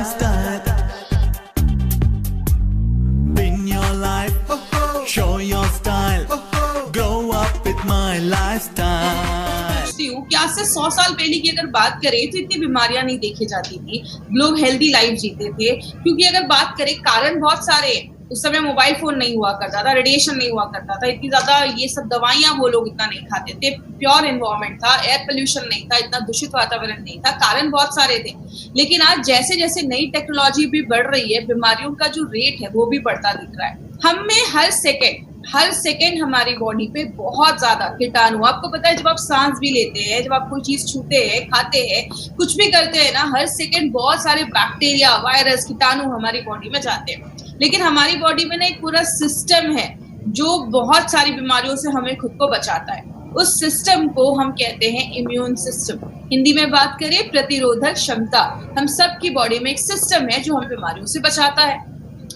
lifestyle. Win your life, show your style. Glow up with my lifestyle. हूँ कि आज से 100 साल पहले की अगर बात करें तो इतनी बीमारियां नहीं देखी जाती थी, लोग हेल्दी लाइफ जीते थे। क्योंकि अगर बात करें कारण बहुत सारे हैं, उस समय मोबाइल फोन नहीं हुआ करता था, रेडिएशन नहीं हुआ करता था, इतनी ज्यादा ये सब दवाइयां वो लोग इतना नहीं खाते थे, प्योर एनवायरनमेंट था, एयर पोल्यूशन नहीं था, इतना दूषित वातावरण नहीं था, कारण बहुत सारे थे। लेकिन आज जैसे जैसे नई टेक्नोलॉजी भी बढ़ रही है, बीमारियों का जो रेट है वो भी बढ़ता दिख रहा है। हमें हर सेकेंड हमारी बॉडी पे बहुत ज्यादा कीटाणु, आपको पता है जब आप सांस भी लेते हैं, जब आप कोई चीज छूते हैं, खाते हैं, कुछ भी करते हैं ना, हर सेकेंड बहुत सारे बैक्टीरिया, वायरस, कीटाणु हमारी बॉडी में जाते हैं। लेकिन हमारी बॉडी में ना एक पूरा सिस्टम है जो बहुत सारी बीमारियों से हमें खुद को बचाता है। उस सिस्टम को हम कहते हैं इम्यून सिस्टम। हिंदी में बात करें प्रतिरोधक क्षमता। हम सब की बॉडी में एक सिस्टम है जो हमें बीमारियों से बचाता है।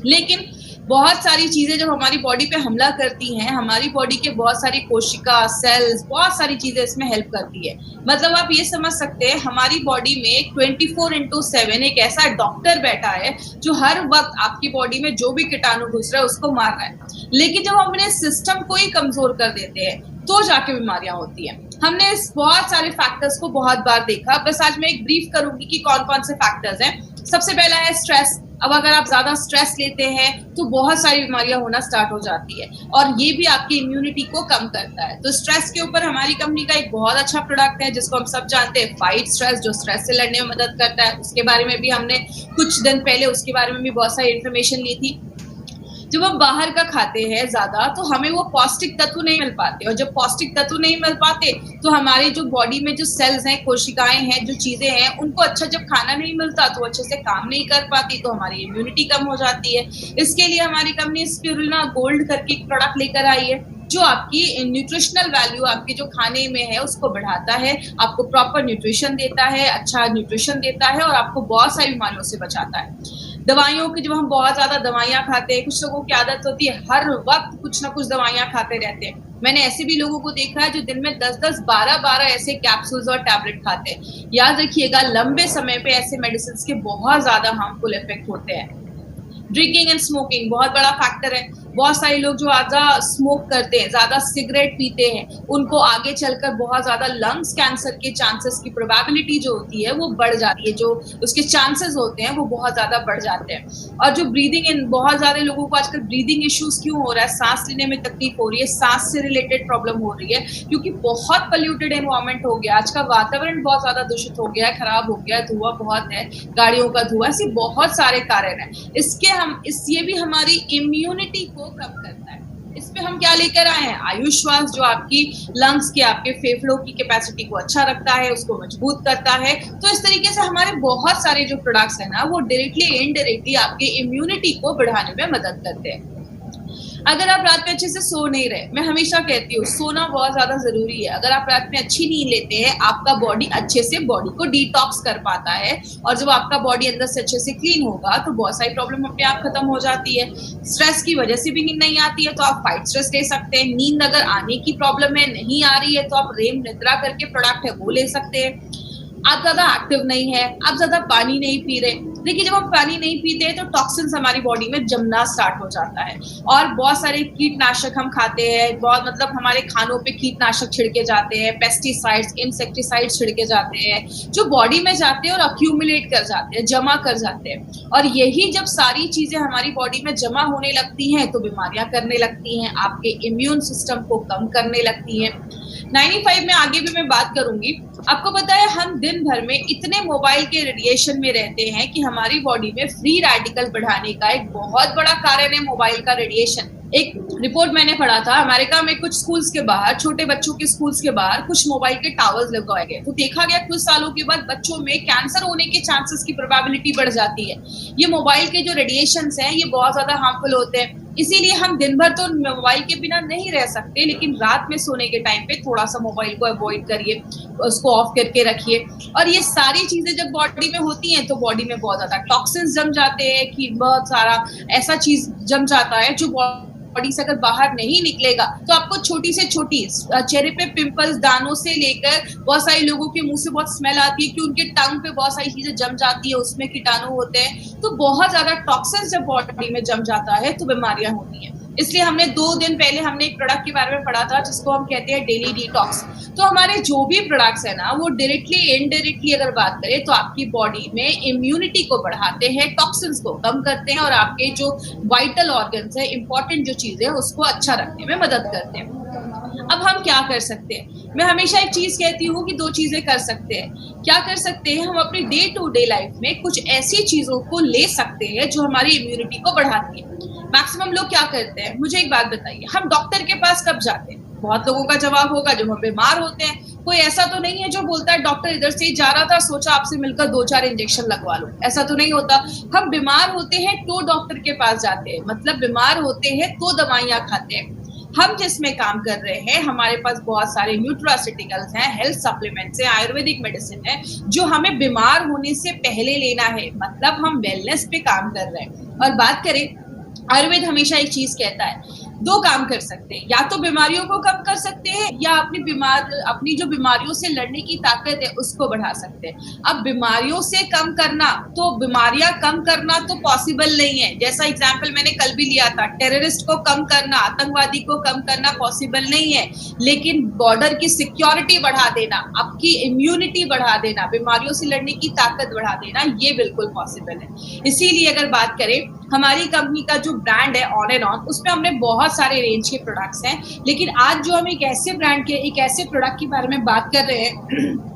लेकिन बहुत सारी चीजें जब हमारी बॉडी पे हमला करती हैं, हमारी बॉडी के बहुत सारी कोशिका, सेल्स, बहुत सारी चीजें इसमें हेल्प करती है। मतलब आप ये समझ सकते हैं हमारी बॉडी में 24/7 एक ऐसा डॉक्टर बैठा है जो हर वक्त आपकी बॉडी में जो भी कीटाणु घुस रहा है उसको मार रहा है। लेकिन जब हम अपने सिस्टम को ही कमजोर कर देते हैं तो जाके बीमारियां होती हैं। हमने इस बहुत सारे फैक्टर्स को बहुत बार देखा। बस आज मैं एक ब्रीफ करूंगी कि कौन कौन से फैक्टर्स हैं। सबसे पहला है स्ट्रेस। अब अगर आप ज्यादा स्ट्रेस लेते हैं तो बहुत सारी बीमारियां होना स्टार्ट हो जाती है और ये भी आपकी इम्यूनिटी को कम करता है। तो स्ट्रेस के ऊपर हमारी कंपनी का एक बहुत अच्छा प्रोडक्ट है जिसको हम सब जानते हैं, फाइट स्ट्रेस, जो स्ट्रेस से लड़ने में मदद करता है। उसके बारे में भी हमने कुछ दिन पहले उसके बारे में भी बहुत सारी इन्फॉर्मेशन ली थी। जब हम बाहर का खाते हैं ज्यादा तो हमें वो पौष्टिक तत्व नहीं मिल पाते, और जब पौष्टिक तत्व नहीं मिल पाते तो हमारे जो बॉडी में जो सेल्स हैं, कोशिकाएं हैं, जो चीजें हैं, उनको अच्छा जब खाना नहीं मिलता तो अच्छे से काम नहीं कर पाती, तो हमारी इम्यूनिटी कम हो जाती है। इसके लिए हमारी कंपनी स्पिरुलिना गोल्ड करके एक प्रोडक्ट लेकर आई है जो आपकी न्यूट्रिशनल वैल्यू, आपके जो खाने में है उसको बढ़ाता है, आपको प्रॉपर न्यूट्रिशन देता है, अच्छा न्यूट्रिशन देता है और आपको बहुत सारी बीमारियों से बचाता है। दवाइयों की, जब हम बहुत ज्यादा दवाइयां खाते हैं, कुछ लोगों की आदत होती है हर वक्त कुछ ना कुछ दवाइयां खाते रहते हैं। मैंने ऐसे भी लोगों को देखा है जो दिन में 10-10, 12-12 ऐसे कैप्सूल्स और टैबलेट खाते हैं। याद रखिएगा लंबे समय पे ऐसे मेडिसिन के बहुत ज्यादा हार्मफुल इफेक्ट होते हैं। ड्रिंकिंग एंड स्मोकिंग बहुत बड़ा फैक्टर है। बहुत सारे लोग जो ज्यादा स्मोक करते हैं, ज्यादा सिगरेट पीते हैं, उनको आगे चलकर बहुत ज्यादा लंग्स कैंसर के चांसेस की प्रोबेबिलिटी जो होती है वो बढ़ जाती है, जो उसके चांसेस होते हैं वो बहुत ज्यादा बढ़ जाते हैं। और जो ब्रीदिंग इन, बहुत ज्यादा लोगों को आजकल ब्रीदिंग इश्यूज क्यों हो रहा है, सांस लेने में तकलीफ हो रही है, सांस से रिलेटेड प्रॉब्लम हो रही है, क्योंकि बहुत पोल्यूटेड एनवायरनमेंट हो गया। आज का वातावरण बहुत ज्यादा दूषित हो गया है, खराब हो गया है, धुआं बहुत है, गाड़ियों का धुआं, ऐसे बहुत सारे कारण है। ये भी हमारी इम्यूनिटी को कम करता है। इस पे हम क्या लेकर आए हैं, आयुश्वास, जो आपकी लंग्स के, आपके फेफड़ों की कैपेसिटी को अच्छा रखता है, उसको मजबूत करता है। तो इस तरीके से हमारे बहुत सारे जो प्रोडक्ट्स हैं ना वो डायरेक्टली इनडायरेक्टली आपके इम्यूनिटी को बढ़ाने में मदद करते हैं। अगर आप रात में अच्छे से सो नहीं रहे, मैं हमेशा कहती हूँ सोना बहुत ज्यादा जरूरी है। अगर आप रात में अच्छी नींद लेते हैं, आपका बॉडी अच्छे से बॉडी को डिटॉक्स कर पाता है, और जब आपका बॉडी अंदर से अच्छे से क्लीन होगा तो बहुत सारी प्रॉब्लम अपने आप खत्म हो जाती है। स्ट्रेस की वजह से भी नींद नहीं आती है तो आप फाइट स्ट्रेस ले सकते हैं। नींद अगर आने की प्रॉब्लम है, नहीं आ रही है, तो आप रेम निद्रा करके प्रोडक्ट है वो ले सकते हैं। आप ज्यादा एक्टिव नहीं है, आप ज्यादा पानी नहीं पी रहे, देखिए जब हम पानी नहीं पीते हैं तो टॉक्सिन्स हमारी बॉडी में जमना स्टार्ट हो जाता है। और बहुत सारे कीटनाशक हम खाते हैं, बहुत मतलब हमारे खानों पे कीटनाशक छिड़के जाते हैं, पेस्टिसाइड्स, इंसेक्टिसाइड्स छिड़के जाते हैं, जो बॉडी में जाते हैं और अक्यूमुलेट कर जाते हैं, जमा कर जाते हैं। और यही जब सारी चीजें हमारी बॉडी में जमा होने लगती हैं तो बीमारियां करने लगती हैं, आपके इम्यून सिस्टम को कम करने लगती हैं। 95 में आगे भी मैं बात करूंगी। आपको पता है हम दिन भर में इतने मोबाइल के रेडिएशन में रहते हैं कि हमारी बॉडी में फ्री रेडिकल बढ़ाने का एक बहुत बड़ा कारण है मोबाइल का रेडिएशन। एक रिपोर्ट मैंने पढ़ा था, अमेरिका में कुछ स्कूल्स के बाहर, छोटे बच्चों के स्कूल्स के बाहर कुछ मोबाइल के टावर्स लगाए गए, तो देखा गया कुछ सालों के बाद बच्चों में कैंसर होने के चांसेस की प्रोबेबिलिटी बढ़ जाती है। ये मोबाइल के जो रेडिएशंस हैं ये बहुत ज्यादा हार्मफुल होते हैं। इसीलिए हम दिन भर तो मोबाइल के बिना नहीं रह सकते, लेकिन रात में सोने के टाइम पे थोड़ा सा मोबाइल को अवॉइड करिए, उसको ऑफ करके रखिए। और ये सारी चीजें जब बॉडी में होती हैं तो बॉडी में बहुत ज्यादा टॉक्सिन्स जम जाते हैं, कि बहुत सारा ऐसा चीज जम जाता है जो बॉडी से अगर बाहर नहीं निकलेगा तो आपको छोटी से छोटी चेहरे पे पिंपल्स, दानों से लेकर बहुत सारे लोगों के मुंह से बहुत स्मेल आती है कि उनके टंग पे बहुत सारी चीजें जम जाती है, उसमें कीटाणु होते हैं। तो बहुत ज्यादा टॉक्सिन जब बॉडी में जम जाता है तो बीमारियां होती हैं। इसलिए हमने 2 दिन पहले हमने एक प्रोडक्ट के बारे में पढ़ा था जिसको हम कहते हैं डेली डिटॉक्स। तो हमारे जो भी प्रोडक्ट्स है ना वो डायरेक्टली इनडायरेक्टली अगर बात करें तो आपकी बॉडी में इम्यूनिटी को बढ़ाते हैं, टॉक्सिन्स को कम करते हैं और आपके जो वाइटल ऑर्गन्स है, इंपॉर्टेंट जो चीजें है उसको अच्छा रखने में मदद करते हैं। अब हम क्या कर सकते हैं? मैं हमेशा एक चीज कहती हूँ कि 2 चीजें कर सकते हैं। क्या कर सकते हैं? हम अपनी डे टू डे लाइफ में कुछ ऐसी चीजों को ले सकते हैं जो हमारी इम्यूनिटी को बढ़ाती है। मैक्सिमम लोग क्या करते हैं? मुझे एक बात बताइए, हम डॉक्टर के पास कब जाते हैं? बहुत लोगों का जवाब होगा जब हम बीमार होते हैं। कोई ऐसा तो नहीं है जो बोलता है डॉक्टर इधर से ही जा रहा था, सोचा आपसे मिलकर 2-4 इंजेक्शन लगवा लो। ऐसा तो नहीं होता। हम बीमार होते हैं तो डॉक्टर के पास जाते हैं, मतलब बीमार होते हैं तो दवाइयां खाते हैं। हम जिसमें काम कर रहे हैं, हमारे पास बहुत सारे न्यूट्रास्यूटिकल्स हैं, हेल्थ सप्लीमेंट्स हैं, आयुर्वेदिक मेडिसिन है जो हमें बीमार होने से पहले लेना है, मतलब हम वेलनेस पे काम कर रहे हैं। और बात करें, आयुर्वेद हमेशा एक चीज कहता है, 2 काम कर सकते हैं, या तो बीमारियों को कम कर सकते हैं या अपनी जो बीमारियों से लड़ने की ताकत है उसको बढ़ा सकते हैं। अब बीमारियों से कम करना, तो बीमारियां कम करना तो पॉसिबल नहीं है। जैसा एग्जाम्पल मैंने कल भी लिया था, टेररिस्ट को कम करना, आतंकवादी को कम करना पॉसिबल नहीं है, लेकिन बॉर्डर की सिक्योरिटी बढ़ा देना, आपकी इम्यूनिटी बढ़ा देना, बीमारियों से लड़ने की ताकत बढ़ा देना, ये बिल्कुल पॉसिबल है। इसीलिए अगर बात करें, हमारी कंपनी का जो ब्रांड है ऑन एंड ऑन, उसमें हमने बहुत सारे रेंज के प्रोडक्ट्स हैं, लेकिन आज जो हम एक ऐसे ब्रांड के एक ऐसे प्रोडक्ट के बारे में बात कर रहे हैं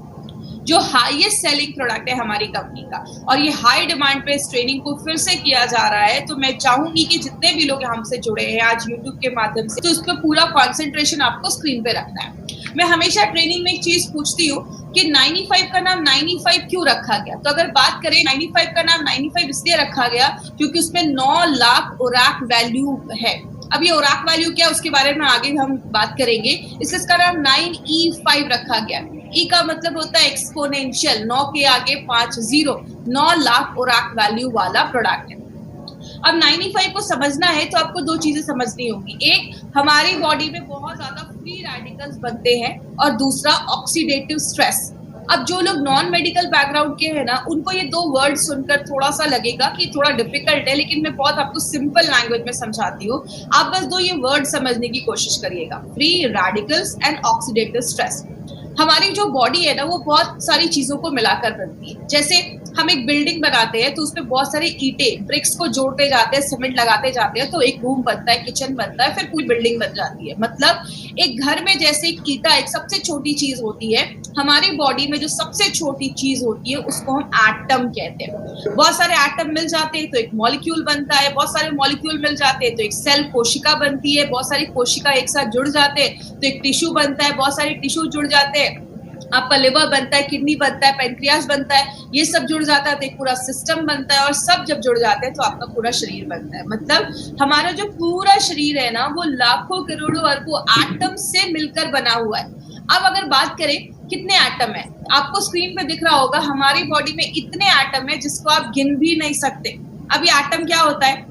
जो हाईएस्ट सेलिंग प्रोडक्ट है हमारी कंपनी का, और ये हाई डिमांड पे इस ट्रेनिंग को फिर से किया जा रहा है। तो मैं चाहूंगी कि जितने भी लोग हमसे जुड़े हैं आज यूट्यूब के माध्यम से, तो इस पर पूरा कॉन्सेंट्रेशन आपको स्क्रीन पे रखना है। मैं हमेशा ट्रेनिंग में एक चीज पूछती हूँ कि 95 का नाम 95 क्यों रखा गया? तो अगर बात करें, 95 का नाम 95 इसलिए रखा गया क्योंकि उसमें 9 लाख ओराक वैल्यू है। अब ये ओराक वैल्यू क्या है उसके बारे में आगे हम बात करेंगे। इसलिए इसका नाम 9E5 रखा गया। ई का मतलब होता है एक्सपोनेंशियल, 9 के आगे 5 0, 9 लाख ओराक वैल्यू वाला प्रोडक्ट है। अब 95 को समझना है तो आपको 2 चीजें समझनी होगी। एक, हमारी बॉडी में बहुत ज्यादा फ्री रेडिकल्स बनते हैं, और दूसरा ऑक्सीडेटिव स्ट्रेस। अब जो लोग नॉन मेडिकल बैकग्राउंड के हैं ना, उनको ये 2 वर्ड सुनकर थोड़ा सा लगेगा कि थोड़ा डिफिकल्ट है, लेकिन मैं बहुत आपको सिंपल लैंग्वेज में समझाती हूँ। आप बस 2 ये वर्ड समझने की कोशिश करिएगा, free radicals and oxidative stress. हमारी जो बॉडी है ना वो बहुत सारी चीजों को मिलाकर बनती है। जैसे हम एक बिल्डिंग बनाते हैं तो उसमें बहुत सारे ईंटें, ब्रिक्स को जोड़ते जाते हैं, सीमेंट लगाते जाते हैं, तो एक रूम बनता है, किचन बनता है, फिर पूरी बिल्डिंग बन जाती है। मतलब एक घर में जैसे एक ईंटा एक सबसे छोटी चीज होती है, हमारी बॉडी में जो सबसे छोटी चीज होती है उसको हम एटम कहते हैं। बहुत सारे एटम मिल जाते हैं तो एक मॉलिक्यूल बनता है, बहुत सारे मॉलिक्यूल मिल जाते हैं तो एक सेल, कोशिका बनती है, बहुत सारी कोशिका एक साथ जुड़ जाते हैं तो एक टिश्यू बनता है, बहुत सारे टिश्यू जुड़ जाते हैं, आपका लिवर बनता है, किडनी बनता है, पैनक्रियास बनता है, ये सब जुड़ जाता है तो एक पूरा सिस्टम बनता है, और सब जब जुड़ जाते हैं तो आपका पूरा शरीर बनता है। मतलब हमारा जो पूरा शरीर है ना वो लाखों करोड़ों अरबों एटम से मिलकर बना हुआ है। अब अगर बात करें कितने एटम है, आपको स्क्रीन पे दिख रहा होगा हमारी बॉडी में इतने एटम है जिसको आप गिन भी नहीं सकते। अब ये एटम क्या होता है?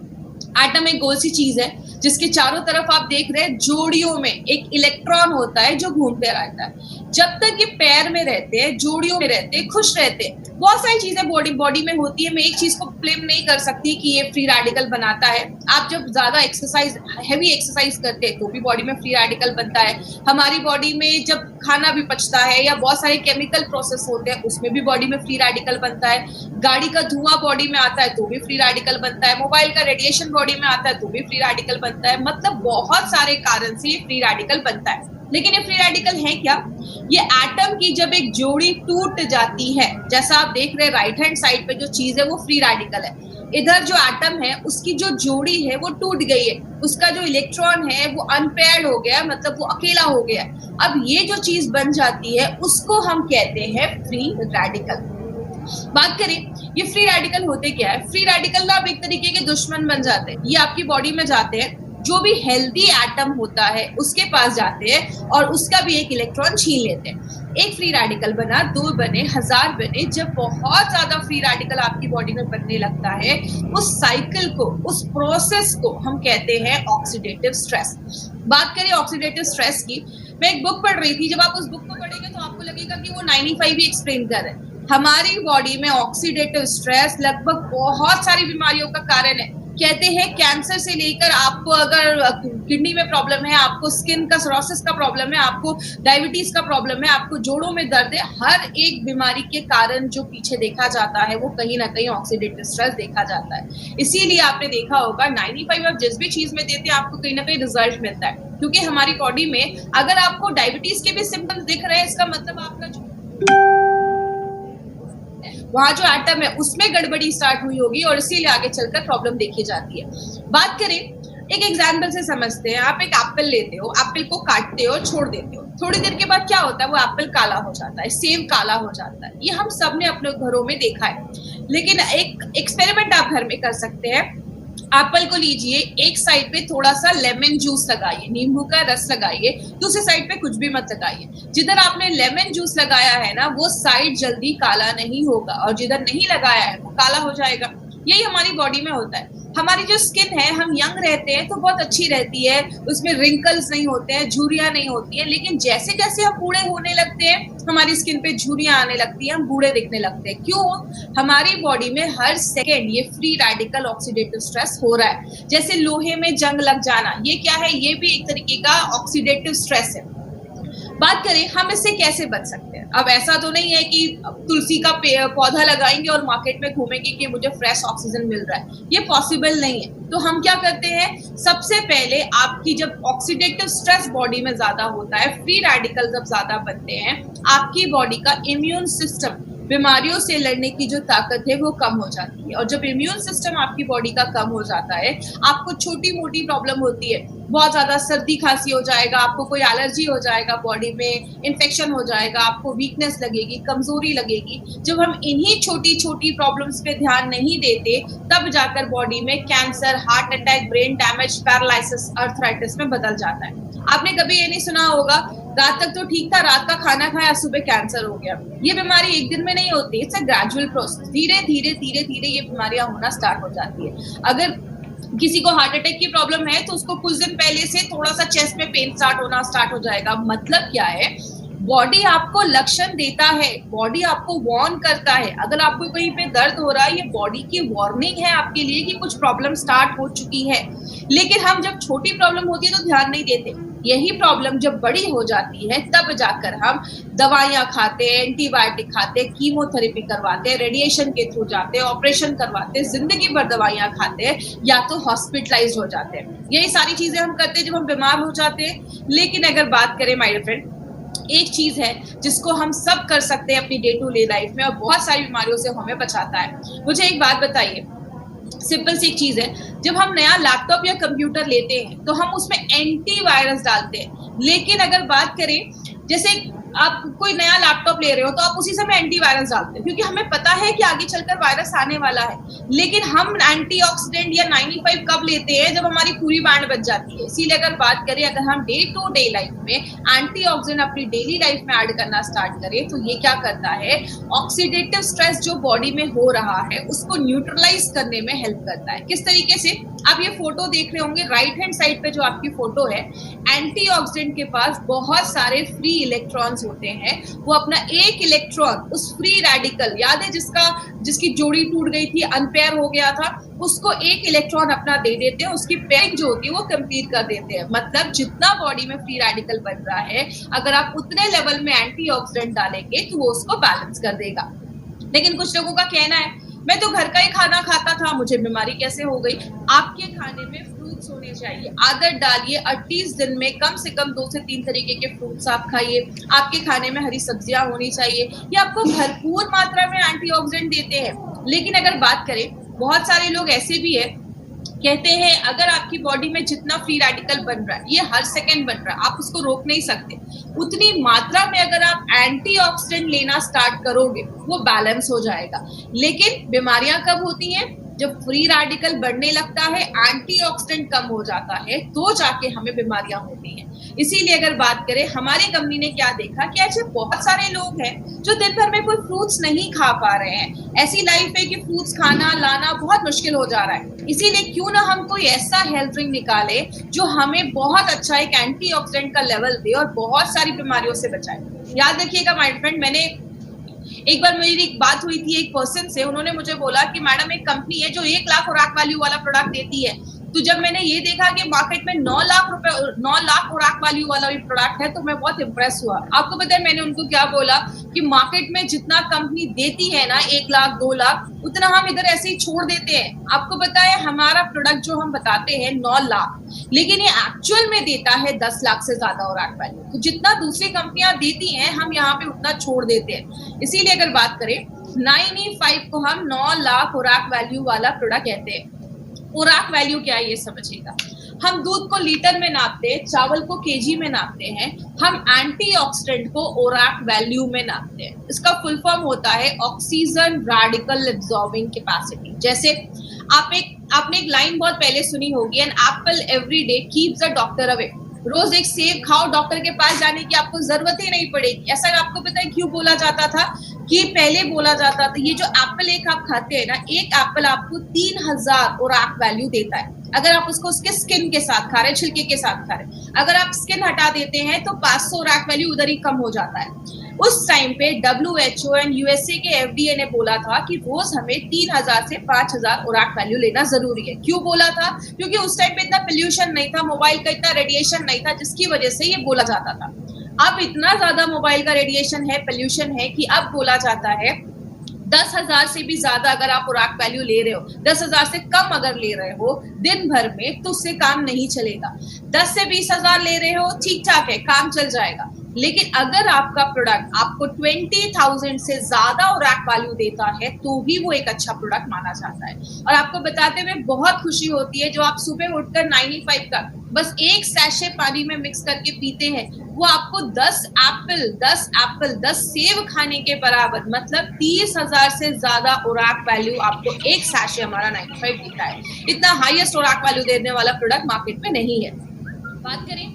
एटम एक गोल सी चीज है जिसके चारों तरफ आप देख रहे हैं जोड़ियों में एक इलेक्ट्रॉन होता है जो घूमते रहता है। जब तक ये पैर में रहते हैं, जोड़ियों में रहते हैं, खुश रहते हैं, बहुत सारी चीजें बॉडी में होती है। मैं एक चीज को ब्लेम नहीं कर सकती कि ये फ्री रेडिकल बनाता है। आप जब ज्यादा एक्सरसाइज, हैवी एक्सरसाइज करते हैं तो भी बॉडी में फ्री रेडिकल बनता है। हमारी बॉडी में जब खाना भी पचता है या बहुत सारे केमिकल प्रोसेस होते हैं उसमें भी बॉडी में फ्री रेडिकल बनता है। गाड़ी का धुआं बॉडी में आता है तो भी फ्री रेडिकल बनता है। मोबाइल का रेडिएशन बॉडी में आता है तो भी फ्री रेडिकल बनता है। मतलब बहुत सारे कारण से ये फ्री रेडिकल बनता है। लेकिन ये फ्री रेडिकल है क्या? ये एटम की जब एक जोड़ी टूट जाती है, जैसा आप देख रहे हैं राइट हैंड साइड पे जो चीज है वो फ्री रेडिकल है। इधर जो एटम है उसकी जो जोड़ी है वो टूट गई है, उसका जो इलेक्ट्रॉन है वो अनपेयर्ड हो गया, मतलब वो अकेला हो गया। अब ये जो चीज बन जाती है उसको हम कहते हैं फ्री रेडिकल। बात करें ये फ्री रेडिकल होते क्या है? फ्री रेडिकल ना आप एक तरीके के दुश्मन बन जाते हैं। ये आपकी बॉडी में जाते हैं, जो भी हेल्दी एटम होता है उसके पास जाते हैं और उसका भी एक इलेक्ट्रॉन छीन लेते हैं। एक फ्री रेडिकल बना, 2 बने, 1000 बने, जब बहुत ज्यादा फ्री रेडिकल आपकी बॉडी में बनने लगता है, उस साइकिल को, उस प्रोसेस को हम कहते हैं ऑक्सीडेटिव स्ट्रेस। बात करें ऑक्सीडेटिव स्ट्रेस की, मैं एक बुक पढ़ रही थी, जब आप उस बुक को पढ़ेंगे तो आपको लगेगा कि वो 95 ही एक्सप्लेन कर रहे हैं। हमारी बॉडी में ऑक्सीडेटिव स्ट्रेस लगभग बहुत सारी बीमारियों का कारण है। कहते हैं कैंसर से लेकर आपको अगर किडनी में प्रॉब्लम है, आपको स्किन का सोरोसिस का प्रॉब्लम है, आपको डायबिटीज का प्रॉब्लम है, आपको जोड़ों में दर्द है, हर एक बीमारी के कारण जो पीछे देखा जाता है वो कहीं ना कहीं ऑक्सीडेटिव स्ट्रेस देखा जाता है। इसीलिए आपने देखा होगा 95 आप जिस भी चीज में देते हैं आपको कहीं ना कहीं रिजल्ट मिलता है, क्योंकि हमारी बॉडी में अगर आपको डायबिटीज के भी सिम्टम्स दिख रहे हैं, इसका मतलब आपका वहां जो एटम है उसमें गड़बड़ी स्टार्ट हुई होगी और इसीलिए आगे चलकर प्रॉब्लम देखी जाती है। बात करें एक एग्जाम्पल से समझते हैं। आप एक एप्पल लेते हो, एप्पल को काटते हो, छोड़ देते हो, थोड़ी देर के बाद क्या होता है, वो एप्पल काला हो जाता है, सेब काला हो जाता है। ये हम सब ने अपने घरों में देखा है। लेकिन एक एक्सपेरिमेंट आप घर में कर सकते हैं। एप्पल को लीजिए, एक साइड पे थोड़ा सा लेमन जूस लगाइए, नींबू का रस लगाइए, दूसरी साइड पे कुछ भी मत लगाइए। जिधर आपने लेमन जूस लगाया है ना, वो साइड जल्दी काला नहीं होगा और जिधर नहीं लगाया है वो काला हो जाएगा। यही हमारी बॉडी में होता है। हमारी जो स्किन है, हम यंग रहते हैं तो बहुत अच्छी रहती है, उसमें रिंकल्स नहीं होते हैं, झुर्रियां नहीं होती है। लेकिन जैसे जैसे हम बूढ़े होने लगते हैं, हमारी स्किन पे झुर्रियां आने लगती है, हम बूढ़े दिखने लगते हैं। क्यों? हमारी बॉडी में हर सेकेंड ये फ्री रेडिकल ऑक्सीडेटिव स्ट्रेस हो रहा है। जैसे लोहे में जंग लग जाना, ये क्या है? ये भी एक तरीके का ऑक्सीडेटिव स्ट्रेस है। बात करें हम इससे कैसे बच सकते हैं। अब ऐसा तो नहीं है कि तुलसी का पौधा लगाएंगे और मार्केट में घूमेंगे कि मुझे फ्रेश ऑक्सीजन मिल रहा है, ये पॉसिबल नहीं है। तो हम क्या करते हैं, सबसे पहले आपकी जब ऑक्सीडेटिव स्ट्रेस बॉडी में ज्यादा होता है, फ्री रेडिकल जब ज्यादा बनते हैं, आपकी बॉडी का इम्यून सिस्टम, बीमारियों से लड़ने की जो ताकत है वो कम हो जाती है। और जब इम्यून सिस्टम आपकी बॉडी का कम हो जाता है, आपको छोटी मोटी प्रॉब्लम होती है, बहुत ज्यादा सर्दी खांसी हो जाएगा, आपको कोई एलर्जी हो जाएगा, बॉडी में इन्फेक्शन हो जाएगा, आपको वीकनेस लगेगी, कमजोरी लगेगी। जब हम इन्हीं छोटी छोटी प्रॉब्लम्स पे ध्यान नहीं देते, तब जाकर बॉडी में cancer, heart attack, brain damage, paralysis, arthritis में बदल जाता है। आपने कभी ये नहीं सुना होगा, रात तक तो ठीक था, रात का खाना खाया, सुबह कैंसर हो गया। ये बीमारी एक दिन में नहीं होती, इट्स अ ग्रेजुअल प्रोसेस। धीरे धीरे धीरे धीरे ये बीमारियां होना स्टार्ट हो जाती है। अगर किसी को हार्ट अटैक की प्रॉब्लम है तो उसको कुछ दिन पहले से थोड़ा सा चेस्ट में पेन स्टार्ट हो जाएगा। मतलब क्या है, बॉडी आपको लक्षण देता है, बॉडी आपको वार्न करता है। अगर आपको कहीं पे दर्द हो रहा है, ये बॉडी की वार्निंग है आपके लिए कि कुछ प्रॉब्लम स्टार्ट हो चुकी है। लेकिन हम जब छोटी प्रॉब्लम होती है तो ध्यान नहीं देते। यही प्रॉब्लम जब बड़ी हो जाती है तब जाकर हम दवाइयां खाते हैं, एंटीबायोटिक खाते हैं, कीमोथेरेपी करवाते हैं, रेडिएशन के थ्रू जाते हैं, ऑपरेशन करवाते हैं, जिंदगी भर दवाइयां खाते हैं, या तो हॉस्पिटलाइज हो जाते हैं। यही सारी चीजें हम करते हैं जब हम बीमार हो जाते हैं। लेकिन अगर बात करें माय डियर फ्रेंड, एक चीज है जिसको हम सब कर सकते हैं अपनी डे टू डे लाइफ में और बहुत सारी बीमारियों से हमें बचाता है। मुझे एक बात बताइए, सिंपल सी एक चीज है, जब हम नया लैपटॉप या कंप्यूटर लेते हैं तो हम उसमें एंटीवायरस डालते हैं। लेकिन अगर बात करें, जैसे आप कोई नया लैपटॉप ले रहे हो तो आप उसी समय एंटीवायरस डालते हैं, क्योंकि हमें पता है कि आगे चलकर वायरस आने वाला है। लेकिन हम एंटीऑक्सीडेंट या 95 कब लेते हैं, जब हमारी पूरी बैंड बच जाती है। इसीलिए अगर बात करें, अगर हम डे टू डे लाइफ में एंटीऑक्सीडेंट अपनी डेली लाइफ में ऐड करना स्टार्ट करें तो ये क्या करता है, ऑक्सीडेटिव स्ट्रेस जो बॉडी में हो रहा है उसको न्यूट्रलाइज करने में हेल्प करता है। किस तरीके से, आप ये फोटो देख रहे होंगे, राइट हैंड साइड पे जो आपकी फोटो है, एंटीऑक्सीडेंट के पास बहुत सारे फ्री इलेक्ट्रॉन्स होते हैं। वो अपना एक इलेक्ट्रॉन उस फ्री रेडिकल, याद है जिसकी जोड़ी टूट गई थी, अनपेयर हो गया था, उसको एक इलेक्ट्रॉन अपना दे देते हैं, उसकी पेयरिंग जो होती है वो कंप्लीट कर देते हैं। मतलब जितना बॉडी में फ्री रेडिकल बन रहा है, अगर आप उतने लेवल में एंटीऑक्सीडेंट डालेंगे तो वो उसको बैलेंस कर देगा। लेकिन कुछ लोगों का कहना है, मैं तो घर का ही खाना खाता था, मुझे बीमारी कैसे हो गई। आपके खाने में फ्रूट्स होने चाहिए, आदत डालिए, एटलीस्ट दिन में कम से कम 2 से 3 तरीके के फ्रूट्स आप खाइए। आपके खाने में हरी सब्जियां होनी चाहिए, ये आपको भरपूर मात्रा में एंटीऑक्सीडेंट देते हैं। लेकिन अगर बात करें, बहुत सारे लोग ऐसे भी है, कहते हैं अगर आपकी बॉडी में जितना फ्री रेडिकल बन रहा है, ये हर सेकंड बन रहा है, आप उसको रोक नहीं सकते, उतनी मात्रा में अगर आप एंटीऑक्सीडेंट लेना स्टार्ट करोगे वो बैलेंस हो जाएगा। लेकिन बीमारियां कब होती हैं, जब फ्री रेडिकल बढ़ने लगता है, एंटीऑक्सीडेंट कम हो जाता है, तो जाके हमें बीमारियां होती हैं। इसीलिए अगर बात करें हमारी कंपनी ने क्या देखा कि ऐसे बहुत सारे लोग हैं जो दिन भर में कोई फ्रूट्स नहीं खा पा रहे हैं, ऐसी लाइफ है कि फ्रूट्स खाना लाना बहुत मुश्किल हो जा रहा है। इसीलिए क्यों ना हम कोई ऐसा हेल्थ ड्रिंक निकाले जो हमें बहुत अच्छा एक एंटीऑक्सीडेंट का लेवल दे और बहुत सारी बीमारियों से बचाए। याद रखिएगा माय फ्रेंड, मैंने एक बार मेरी एक बात हुई थी एक पर्सन से, उन्होंने मुझे बोला कि मैडम एक कंपनी है जो 1 लाख खुराक वैल्यू वाला प्रोडक्ट देती है, तो जब मैंने ये देखा कि मार्केट में 9 लाख खुराक वैल्यू वाला भी प्रोडक्ट है तो मैं बहुत इंप्रेस हुआ। आपको पता है मैंने उनको क्या बोला कि मार्केट में जितना कंपनी देती है ना 1 लाख 2 लाख, उतना हम इधर ऐसे ही छोड़ देते हैं। आपको पता है हमारा प्रोडक्ट जो हम बताते हैं 9 लाख, लेकिन ये एक्चुअल में देता है 10 लाख से ज्यादा खुराक वैल्यू। तो जितना दूसरी कंपनियां देती हैं हम यहाँ पे उतना छोड़ देते हैं। इसीलिए अगर बात करें 9E5 को हम 9 लाख खुराक वैल्यू वाला प्रोडक्ट कहते हैं। खुराक वैल्यू क्या है ये समझिएगा। हम दूध को लीटर में नापते हैं, चावल को केजी में नापते हैं, हम एंटीऑक्सीडेंट को ओराक वैल्यू में नापते हैं। इसका फुल फॉर्म होता है ऑक्सीजन रेडिकल एब्जॉर्बिंग कैपेसिटी। जैसे आपने एक लाइन बहुत पहले सुनी होगी, an apple every day keeps the doctor away. रोज एक सेब खाओ, डॉक्टर के पास जाने की आपको जरूरत ही नहीं पड़ेगी। ऐसा आपको पता है क्यों बोला जाता था? कि पहले बोला जाता था ये जो एप्पल एक आप खाते हैं ना, एक एप्पल आपको 3000 ओराक वैल्यू देता है अगर आप उसको उसके स्किन के साथ खा रहे हैं, छिलके के साथ खा रहे हैं। अगर आप स्किन हटा देते हैं तो 500 ओराक वैल्यू उधर ही कम हो जाता है। उस टाइम पे WHO एंड USA के FDA ने बोला था कि रोज हमें 3000 से 5000 ओराक वैल्यू लेना जरूरी है। क्यों बोला था? क्योंकि उस टाइम पे इतना पोल्यूशन नहीं था, मोबाइल का इतना रेडिएशन नहीं था, जिसकी वजह से ये बोला जाता था। अब इतना ज्यादा मोबाइल का रेडिएशन है, पोल्यूशन है कि अब बोला जाता है 10,000 से भी ज्यादा अगर आप खुराक वैल्यू ले रहे हो, 10,000 से कम अगर ले रहे हो दिन भर में तो उससे काम नहीं चलेगा। 10 से 20,000 ले रहे हो ठीक ठाक है, काम चल जाएगा। लेकिन अगर आपका प्रोडक्ट आपको 20,000 से ज्यादा खुराक वैल्यू देता है तो भी वो एक अच्छा प्रोडक्ट माना जाता है। और आपको बताते हुए बहुत खुशी होती है, जो आप सुबह उठकर 9E5 का बस एक सैशे पानी में मिक्स करके पीते हैं, वो आपको 10 सेब खाने के बराबर, मतलब 30,000 से ज्यादा खुराक वैल्यू आपको एक सैशे हमारा 9E5 देता है। इतना हाईएस्ट खुराक वैल्यू देने वाला प्रोडक्ट मार्केट में नहीं है। बात करें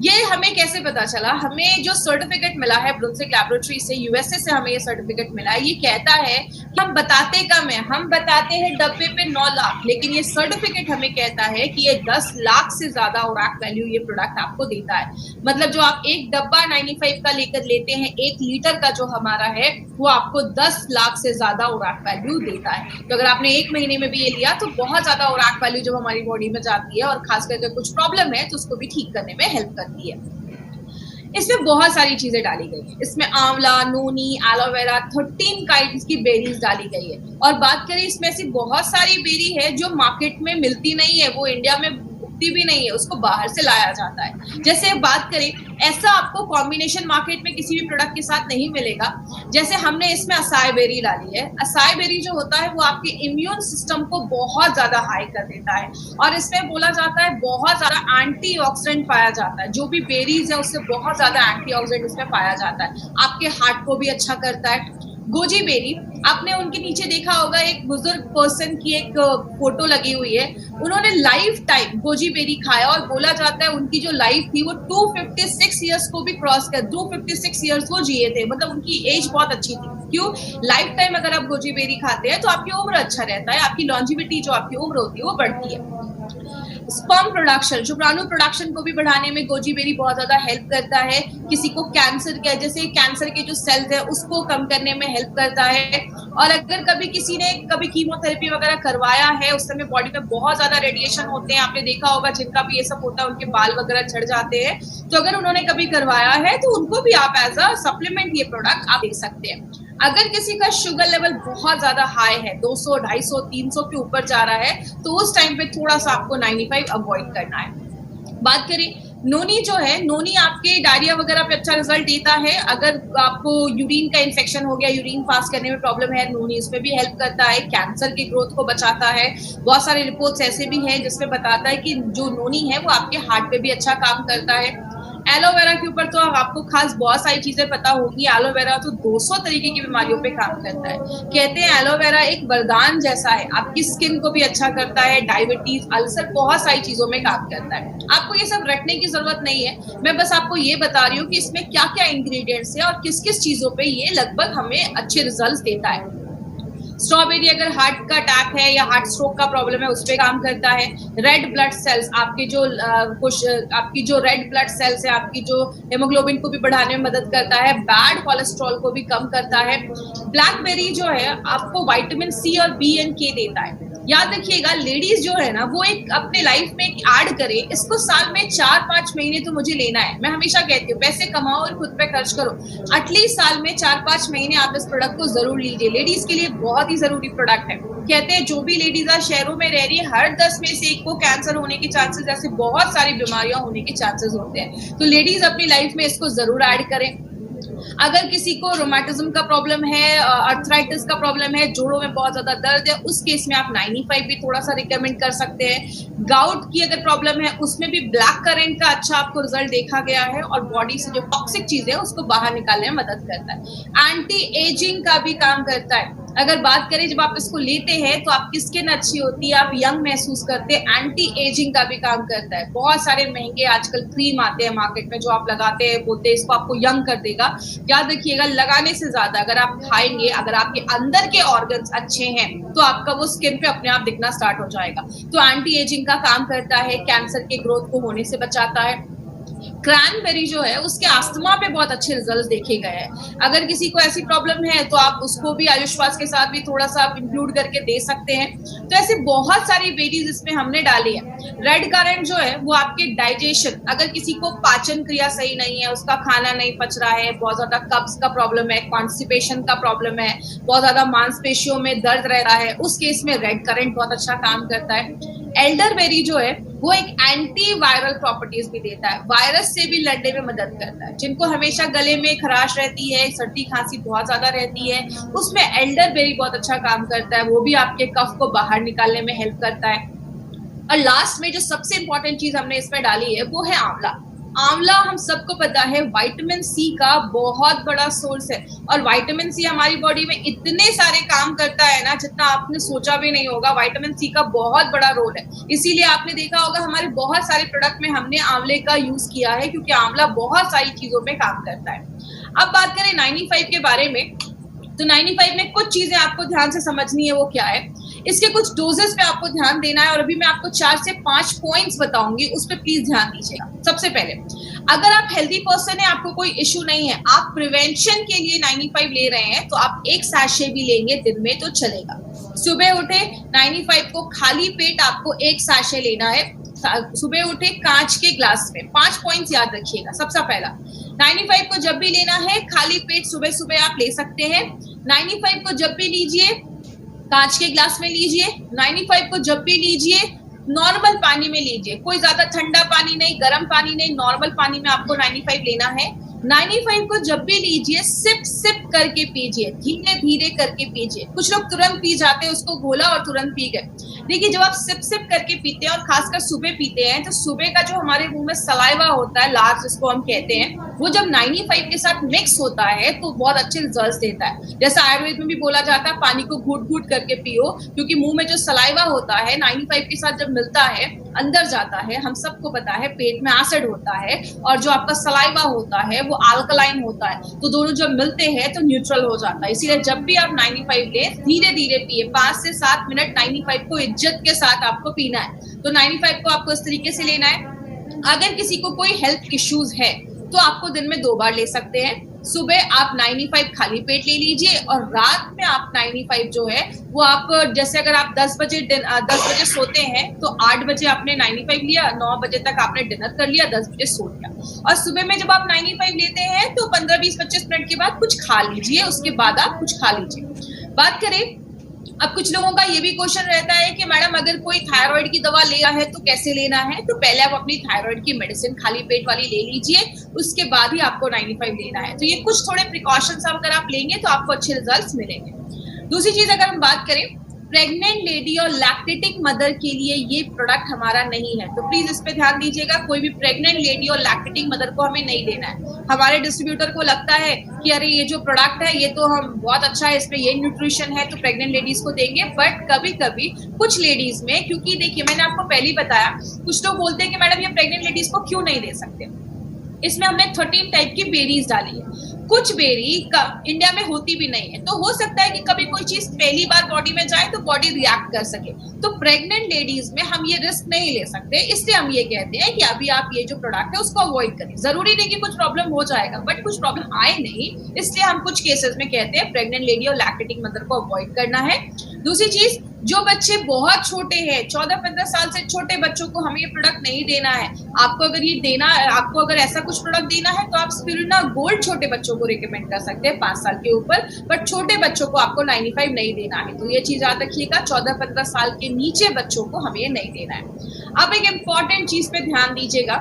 ये हमें कैसे पता चला? हमें जो सर्टिफिकेट मिला है ब्रुंसविक लैबोरेटरी से, USA से हमें ये सर्टिफिकेट मिला है। ये कहता है कि हम बताते कम है, हम बताते हैं डब्बे पे 9 लाख, लेकिन ये सर्टिफिकेट हमें कहता है कि ये 10 लाख से ज्यादा खुराक वैल्यू ये प्रोडक्ट आपको देता है। मतलब जो आप एक डब्बा 9E5 का लेकर लेते हैं, 1 लीटर का जो हमारा है, वो आपको 10 लाख से ज्यादा खुराक वैल्यू देता है। तो अगर आपने 1 महीने में भी ये लिया तो बहुत ज्यादा खुराक वैल्यू जब हमारी बॉडी में जाती है और खास करके कुछ प्रॉब्लम है तो उसको भी ठीक करने में हेल्प करती है। इसमें बहुत सारी चीजें डाली गई है। इसमें आंवला, नोनी, एलोवेरा, 13 काइंड्स की बेरीज डाली गई है। और बात करें इसमें से बहुत सारी बेरी है जो मार्केट में मिलती नहीं है, वो इंडिया में उगती भी नहीं है, उसको बाहर से लाया जाता है। जैसे बात करें, ऐसा आपको कॉम्बिनेशन मार्केट में किसी भी प्रोडक्ट के साथ नहीं मिलेगा। जैसे हमने इसमें असाई बेरी डाली है। असाई बेरी जो होता है वो आपके इम्यून सिस्टम को बहुत ज्यादा हाई कर देता है और इसमें बोला जाता है बहुत ज्यादा एंटीऑक्सीडेंट पाया जाता है। जो भी बेरीज है उससे बहुत ज्यादा एंटीऑक्सीडेंट इसमें पाया जाता है। आपके हार्ट को भी अच्छा करता है। गोजी बेरी, आपने उनके नीचे देखा होगा एक बुजुर्ग पर्सन की एक फोटो लगी हुई है। उन्होंने लाइफ टाइम गोजी बेरी खाया और बोला जाता है उनकी जो लाइफ थी वो 256 ईयर्स को भी क्रॉस कर 256 ईयर्स वो जिए थे। मतलब उनकी एज बहुत अच्छी थी। क्यों? लाइफ टाइम अगर आप गोजी बेरी खाते हैं तो आपकी उम्र अच्छा रहता है, आपकी लॉन्जिविटी जो आपकी उम्र होती है वो बढ़ती है। स्पर्म प्रोडक्शन, शुक्राणु प्रोडक्शन को भी बढ़ाने में गोजी बेरी बहुत ज्यादा हेल्प करता है। किसी को कैंसर के, जैसे कैंसर के जो सेल्स है उसको कम करने में हेल्प करता है। और अगर कभी किसी ने कीमोथेरेपी वगैरह करवाया है, उस समय बॉडी में बहुत ज्यादा रेडिएशन होते हैं, आपने देखा होगा जिनका भी ये सब होता है उनके बाल वगैरह झड़ जाते हैं, तो अगर उन्होंने कभी करवाया है तो उनको भी आप एज अ सप्लीमेंट ये प्रोडक्ट आप दे सकते हैं। अगर किसी का शुगर लेवल बहुत ज्यादा हाई है, 200, 250, 300 के ऊपर जा रहा है, तो उस टाइम पे थोड़ा सा आपको 9E5 अवॉइड करना है। बात करें नोनी जो है, नोनी आपके डायरिया वगैरह पे अच्छा रिजल्ट देता है। अगर आपको यूरिन का इन्फेक्शन हो गया, यूरिन पास करने में प्रॉब्लम है, नोनी उसमें भी हेल्प करता है। कैंसर की ग्रोथ को बचाता है। बहुत सारे रिपोर्ट्स ऐसे भी हैं जिसमें बताता है कि जो नोनी है वो आपके हार्ट पे भी अच्छा काम करता है। एलोवेरा के ऊपर तो आपको खास बहुत सारी चीजें पता होगी। एलोवेरा तो 200 तरीके की बीमारियों पे काम करता है। कहते हैं एलोवेरा एक वरदान जैसा है, आपकी स्किन को भी अच्छा करता है, डायबिटीज, अल्सर, बहुत सारी चीजों में काम करता है। आपको ये सब रखने की जरूरत नहीं है, मैं बस आपको ये बता रही हूँ कि इसमें क्या क्या इंग्रेडिएंट्स है और किस किस चीजों पे ये लगभग हमें अच्छे रिजल्ट देता है। स्ट्रॉबेरी अगर हार्ट का अटैक है या हार्ट स्ट्रोक का प्रॉब्लम है उस पर काम करता है। रेड ब्लड सेल्स, आपके जो आपकी जो रेड ब्लड सेल्स है, आपकी जो हेमोग्लोबिन को भी बढ़ाने में मदद करता है। बैड कोलेस्ट्रॉल को भी कम करता है। ब्लैकबेरी जो है आपको विटामिन सी और बी एंड के देता है। याद रखिएगा, लेडीज जो है ना वो एक अपने लाइफ में एक ऐड करे, इसको साल में 4-5 महीने तो मुझे लेना है। मैं हमेशा कहती हूँ पैसे कमाओ और खुद पे खर्च करो, एटलीस्ट साल में 4-5 महीने आप इस प्रोडक्ट को जरूर लीजिए। लेडीज के लिए बहुत ही जरूरी प्रोडक्ट है। कहते हैं जो भी लेडीज शहरों में रह रही है, हर 10 में से एक को कैंसर होने के चांसेस, ऐसे बहुत सारी बीमारियां होने के चांसेस होते हैं। तो लेडीज अपनी लाइफ में इसको जरूर ऐड करें। अगर किसी को रोमेटिज्म का प्रॉब्लम है, अर्थराइटिस का प्रॉब्लम है, जोड़ों में बहुत ज्यादा दर्द है, उस केस में आप 95 भी थोड़ा सा रिकमेंड कर सकते हैं। गाउट की अगर प्रॉब्लम है उसमें भी ब्लैक करेंट का अच्छा आपको रिजल्ट देखा गया है और बॉडी से जो टॉक्सिक चीजें है उसको बाहर निकालने में मदद करता है। एंटी एजिंग का भी काम करता है। अगर बात करें जब आप इसको लेते हैं तो आपकी स्किन अच्छी होती है, आप यंग महसूस करते हैं। एंटी एजिंग का भी काम करता है। बहुत सारे महंगे आजकल क्रीम आते हैं मार्केट में जो आप लगाते हैं, बोलते हैं इसको आपको यंग कर देगा। याद रखिएगा, लगाने से ज्यादा अगर आप खाएंगे, अगर आपके अंदर के ऑर्गन्स अच्छे हैं तो आपका वो स्किन पे अपने आप दिखना स्टार्ट हो जाएगा। तो एंटी एजिंग का काम करता है, कैंसर के ग्रोथ को होने से बचाता है। क्रैनबेरी जो है उसके अस्थमा पे बहुत अच्छे रिजल्ट देखे गए हैं। अगर किसी को ऐसी प्रॉब्लम है तो आप उसको भी आयुष्वास के साथ भी थोड़ा सा आप इंक्लूड करके दे सकते हैं। तो ऐसे बहुत सारी बेरीज इसमें हमने डाली है। रेड करेंट जो है वो आपके डाइजेशन, अगर किसी को पाचन क्रिया सही नहीं है, उसका खाना नहीं पच रहा है, बहुत ज्यादा कब्ज का प्रॉब्लम है, कॉन्स्टिपेशन का प्रॉब्लम है, बहुत ज्यादा मांसपेशियों में दर्द रह रहा है, उस केस में रेड करेंट बहुत अच्छा काम करता है। एल्डरबेरी जो है वो एक एंटी वायरल प्रॉपर्टीज भी देता है, वायरस से भी लड़ने में मदद करता है। जिनको हमेशा गले में खराश रहती है, सर्दी खांसी बहुत ज्यादा रहती है, उसमें एल्डरबेरी बहुत अच्छा काम करता है। वो भी आपके कफ को बाहर निकालने में हेल्प करता है। और लास्ट में जो सबसे इंपॉर्टेंट चीज हमने इसमें डाली है वो है आंवला। आंवला हम सबको पता है विटामिन सी का बहुत बड़ा सोर्स है और विटामिन सी हमारी बॉडी में इतने सारे काम करता है ना जितना आपने सोचा भी नहीं होगा। विटामिन सी का बहुत बड़ा रोल है, इसीलिए आपने देखा होगा हमारे बहुत सारे प्रोडक्ट में हमने आंवले का यूज किया है, क्योंकि आंवला बहुत सारी चीजों में काम करता है। अब बात करें 95 के बारे में, तो 95 में कुछ चीजें आपको ध्यान से समझनी है। वो क्या है, इसके कुछ डोजेस पे आपको ध्यान देना है और अभी मैं आपको 4 से 5 पॉइंट्स बताऊंगी, उस पर प्लीज ध्यान दीजिएगा। सबसे पहले, अगर आप हेल्दी पर्सन है, आपको कोई इश्यू नहीं है, आप प्रिवेंशन के लिए 95 ले रहे हैं, तो आप एक सैशे भी लेंगे दिन में तो चलेगा। सुबह उठे 95 को खाली पेट आपको एक सैशे लेना है। सुबह उठे कांच के ग्लास में। 5 पॉइंट्स याद रखिएगा। सबसे पहला, 95 को जब भी लेना है खाली पेट सुबह सुबह आप ले सकते हैं। 95 को जब भी लीजिए कांच के ग्लास में लीजिए। 95 को जब भी लीजिए नॉर्मल पानी में लीजिए, कोई ज्यादा ठंडा पानी नहीं, गर्म पानी नहीं, नॉर्मल पानी में आपको 95 लेना है। 95 को जब भी लीजिए सिप सिप करके पीजिए, धीरे धीरे करके पीजिए। कुछ लोग तुरंत पी जाते हैं, उसको घोला और तुरंत पी गए। देखिए, जब आप सिप सिप करके पीते हैं और खासकर सुबह पीते हैं, तो सुबह का जो हमारे मुंह में सलाइवा होता है, लार जिसको हम कहते हैं, वो जब 95 के साथ मिक्स होता है तो बहुत अच्छे रिजल्ट्स देता है। जैसा आयुर्वेद में भी बोला जाता है पानी को घूट घूट करके पियो, क्योंकि मुंह में जो सलाइवा होता है 95 के साथ जब मिलता है अंदर जाता है। हम सबको पता है पेट में एसिड होता है और जो आपका सलाइवा होता है वो अल्कलाइन होता है, तो दोनों जब मिलते हैं तो न्यूट्रल हो जाता है। इसीलिए जब भी आप 95 ले धीरे धीरे पिए, 5 से 7 मिनट 95 को इज्जत के साथ आपको पीना है। तो 95 को आपको इस तरीके से लेना है। अगर किसी को कोई हेल्थ इश्यूज है तो आपको दिन में 2 बार ले सकते हैं। सुबह आप 95 खाली पेट ले लीजिए और रात में आप 95 जो है वो आप, जैसे अगर आप 10 बजे सोते हैं तो 8 बजे आपने 95 लिया, 9 बजे तक आपने डिनर कर लिया, 10 बजे सो लिया। और सुबह में जब आप 95 लेते हैं तो 15, 20, 25 मिनट के बाद कुछ खा लीजिए, उसके बाद आप कुछ खा लीजिए। बात करें, अब कुछ लोगों का ये भी क्वेश्चन रहता है कि मैडम अगर कोई थायराइड की दवा ले रहा है तो कैसे लेना है। तो पहले आप अपनी थायराइड की मेडिसिन खाली पेट वाली ले लीजिए, उसके बाद ही आपको 95 लेना है। तो ये कुछ थोड़े प्रिकॉशंस अगर आप लेंगे तो आपको अच्छे रिजल्ट्स मिलेंगे। दूसरी चीज अगर हम बात करें प्रेग्नेंट लेडी और लैक्टेटिंग मदर के लिए ये प्रोडक्ट हमारा नहीं है, तो प्लीज इस पे ध्यान दीजिएगा। कोई भी प्रेग्नेंट लेडी और लैक्टेटिंग मदर को हमें नहीं देना है। हमारे डिस्ट्रीब्यूटर को लगता है कि अरे ये जो प्रोडक्ट है ये तो हम बहुत अच्छा है, इसमें ये न्यूट्रिशन है, तो प्रेग्नेंट लेडीज को देंगे। बट कभी कभी कुछ लेडीज में, क्योंकि देखिए मैंने आपको पहले ही बताया, कुछ लोग बोलते हैं कि मैडम ये प्रेग्नेंट लेडीज को क्यों नहीं दे सकते। इसमें हमने 13 टाइप की बेरीज डाली है। कुछ बेरी इंडिया में होती भी नहीं है, तो हो सकता है कि कभी कोई चीज पहली बार बॉडी में जाए तो बॉडी रिएक्ट कर सके। तो प्रेग्नेंट लेडीज में हम ये रिस्क नहीं ले सकते, इसलिए हम ये कहते हैं कि अभी आप ये जो प्रोडक्ट है उसको अवॉइड करें। जरूरी नहीं कि कुछ प्रॉब्लम हो जाएगा, बट कुछ प्रॉब्लम आए नहीं, इसलिए हम कुछ केसेस में कहते हैं प्रेग्नेंट लेडी और लैक्टेटिंग मदर को अवॉइड करना है। दूसरी चीज, जो बच्चे बहुत छोटे हैं, 14-15 साल से छोटे बच्चों को हमें ये प्रोडक्ट नहीं देना है। आपको अगर ये देना, आपको अगर ऐसा कुछ प्रोडक्ट देना है तो आप स्पिरुलिना गोल्ड छोटे बच्चों को रिकमेंड कर सकते हैं 5 साल के ऊपर, बट छोटे बच्चों को आपको 95 नहीं देना है। तो ये चीज याद रखिएगा, 14-15 साल के नीचे बच्चों को हमें ये नहीं देना है। अब एक इम्पॉर्टेंट चीज पे ध्यान दीजिएगा,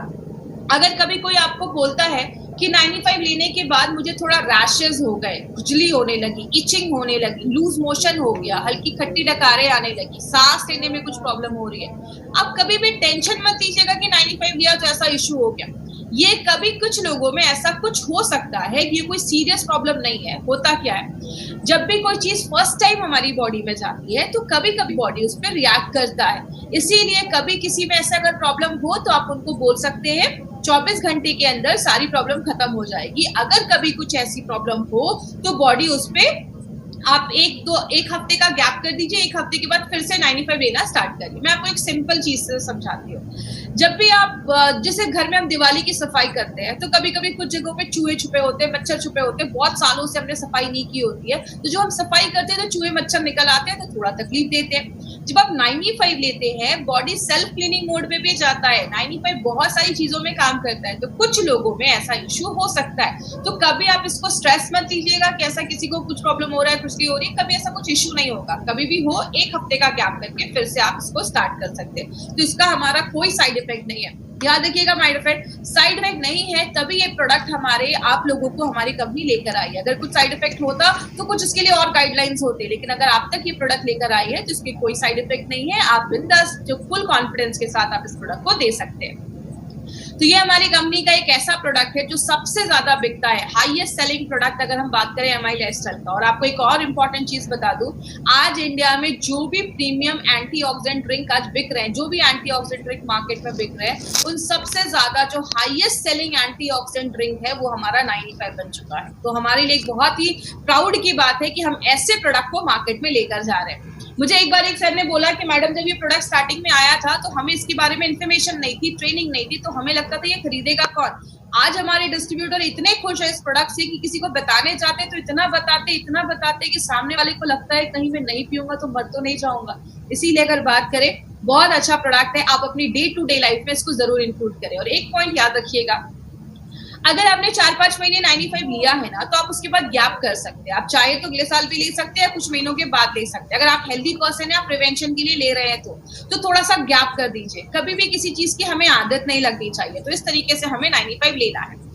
अगर कभी कोई आपको बोलता है कि 95 लेने के बाद मुझे थोड़ा रैशेस हो गए, खुजली होने लगी, इचिंग होने लगी, लूज मोशन हो गया, हल्की खट्टी डकारें आने लगी, सांस लेने में कुछ प्रॉब्लम हो रही है, अब कभी भी टेंशन मत लीजिएगा कि 95 लिया तो ऐसा इशू हो गया। ये कभी कुछ लोगों में ऐसा कुछ हो सकता है, ये कोई सीरियस प्रॉब्लम नहीं है। होता क्या है, जब भी कोई चीज फर्स्ट टाइम हमारी बॉडी में जाती है तो कभी कभी बॉडी उस पर रिएक्ट करता है। इसीलिए कभी किसी में ऐसा अगर प्रॉब्लम हो तो आप उनको बोल सकते हैं 24 घंटे के अंदर सारी प्रॉब्लम खत्म हो जाएगी। अगर कभी कुछ ऐसी प्रॉब्लम हो तो बॉडी उस पर आप एक हफ्ते का गैप कर दीजिए, एक हफ्ते के बाद फिर से 95 लेना स्टार्ट करिए। मैं आपको एक सिंपल चीज से समझाती हूँ। जब भी आप जैसे घर में हम दिवाली की सफाई करते हैं तो कभी कभी कुछ जगहों पे चूहे छुपे होते हैं, मच्छर छुपे होते हैं, बहुत सालों से हमने सफाई नहीं की होती है, तो जो हम सफाई करते हैं तो चूहे मच्छर निकल आते हैं, तो थोड़ा तकलीफ देते हैं। जब आप 95 लेते हैं, बॉडी सेल्फ क्लीनिंग मोड में भी जाता है, 95 बहुत सारी चीजों में काम करता है, तो कुछ लोगों में ऐसा इश्यू हो सकता है। तो कभी आप इसको स्ट्रेस मत लीजिएगा कि ऐसा किसी को कुछ प्रॉब्लम हो रहा है, कुछ हो रही है, कभी ऐसा कुछ इश्यू नहीं होगा। कभी भी हो, एक हफ्ते का गैप करके फिर से आप इसको स्टार्ट कर सकते हैं। तो इसका हमारा कोई साइड इफेक्ट नहीं है, याद रखिएगा। साइड इफेक्ट नहीं है तभी ये प्रोडक्ट हमारे आप लोगों को हमारी कंपनी लेकर आई है। अगर कुछ साइड इफेक्ट होता तो कुछ इसके लिए और गाइडलाइंस होते, लेकिन अगर आप तक ये प्रोडक्ट लेकर आई है तो इसके कोई साइड इफेक्ट नहीं है। आप बिंदास जो फुल कॉन्फिडेंस के साथ आप इस प्रोडक्ट को दे सकते हैं। तो ये हमारी कंपनी का एक ऐसा प्रोडक्ट है जो सबसे ज्यादा बिकता है, हाईएस्ट सेलिंग प्रोडक्ट अगर हम बात करें एमआई लाइफस्टाइल का। और आपको एक और इम्पोर्टेंट चीज बता दूं, आज इंडिया में जो भी प्रीमियम एंटीऑक्सीडेंट ड्रिंक आज बिक रहे हैं, जो भी एंटीऑक्सीडेंट ड्रिंक मार्केट में बिक रहे हैं, उन सबसे ज्यादा जो हाईएस्ट सेलिंग एंटीऑक्सीडेंट ड्रिंक है वो हमारा 95 बन चुका है। तो हमारे लिए बहुत ही प्राउड की बात है कि हम ऐसे प्रोडक्ट को मार्केट में लेकर जा रहे हैं। मुझे एक बार एक सर ने बोला कि मैडम जब ये प्रोडक्ट स्टार्टिंग में आया था तो हमें इसके बारे में इन्फॉर्मेशन नहीं थी, ट्रेनिंग नहीं थी, तो हमें लगता था ये खरीदेगा कौन। आज हमारे डिस्ट्रीब्यूटर इतने खुश है इस प्रोडक्ट से कि किसी को बताने जाते तो इतना बताते कि सामने वाले को लगता है कहीं मैं नहीं पीऊंगा तो मर तो नहीं जाऊंगा। इसीलिए अगर बात करें, बहुत अच्छा प्रोडक्ट है, आप अपनी डे टू डे लाइफ में इसको जरूर इंक्लूड करें। और एक पॉइंट याद रखिएगा, अगर आपने 4-5 महीने 95 लिया है ना तो आप उसके बाद गैप कर सकते हैं। आप चाहे तो अगले साल भी ले सकते हैं, कुछ महीनों के बाद ले सकते हैं। अगर आप हेल्दी पर्सन है, आप प्रिवेंशन के लिए ले रहे हैं तो थोड़ा सा गैप कर दीजिए। कभी भी किसी चीज की हमें आदत नहीं लगनी चाहिए, तो इस तरीके से हमें 95 लेना है।